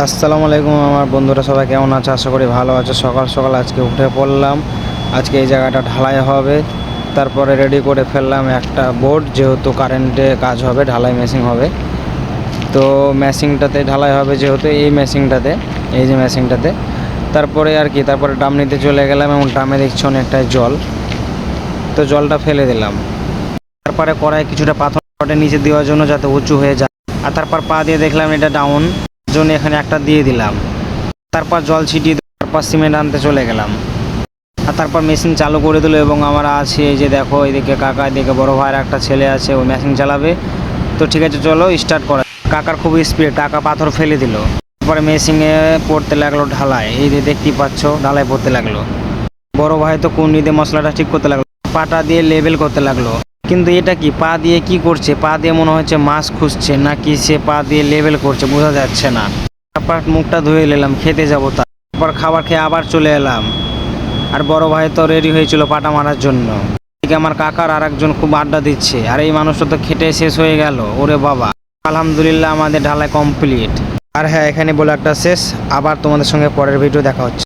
আসসালামু আলাইকুম আমার বন্ধুরা, সবাই কেমন আছে? আশা করি ভালো আছে। সকাল সকাল আজকে উঠে পড়লাম। আজকে এই জায়গাটা ঢালাই হবে, তারপরে রেডি করে ফেললাম একটা বোর্ড, যেহেতু কারেন্টে কাজ হবে, ঢালাই মেশিন হবে। তো মেশিনটাতে ঢালাই হবে, যেহেতু এই মেশিনটাতে, এই যে মেশিনটাতে। তারপরে আর কি, তারপরে ড্রাম নিতে চলে গেলাম এবং ড্রামে দেখছি অনেকটাই জল। তো জলটা ফেলে দিলাম। তারপরে কড়াই কিছুটা পাথর নিচে দেওয়ার জন্য, যাতে উঁচু হয়ে যায়। আর তারপর পা দিয়ে দেখলাম এটা ডাউন, জন্য এখানে একটা দিয়ে দিলাম। তারপর জল ছিটিয়ে তারপর সিমেন্ট আনতে চলে গেলাম। আর তারপর মেশিন চালু করে দিল এবং আমরা আছি, এই যে দেখো, এদিকে কাকা, এদিকে বড় ভাইয়ের একটা ছেলে আছে, ওই মেশিন চালাবে। তো ঠিক আছে, চলো স্টার্ট করা। কাকার খুব স্পিড, কাকা পাথর ফেলে দিল। তারপরে মেশিনে পড়তে লাগলো ঢালাই, এই যে দেখতেই পাচ্ছ, ঢালাই পড়তে লাগলো। বড় ভাই তো কোন দিয়ে মশলাটা ঠিক করতে লাগলো, পাটা দিয়ে লেবেল করতে লাগলো। কিন্তু এটা কি, পা দিয়ে কি করছে? পা দিয়ে মনে হচ্ছে মাছ খুঁজছে, নাকি সে পা দিয়ে লেবেল করছে, বোঝা যাচ্ছে না। তারপর মুখটা ধুয়ে নিলাম, খেতে যাবো। তারপর খাবার খেয়ে আবার চলে এলাম। আর বড় ভাই তো রেডি হয়েছিল পাটা মারার জন্য। এদিকে আমার কাকার আর একজন খুব আড্ডা দিচ্ছে, আর এই মানুষটা তো খেটে শেষ হয়ে গেল। ওরে বাবা, আলহামদুলিল্লাহ আমাদের ঢালাই কমপ্লিট। আর হ্যাঁ, এখানে বলে একটা শেষ। আবার তোমাদের সঙ্গে পরের ভিডিও দেখা হচ্ছে।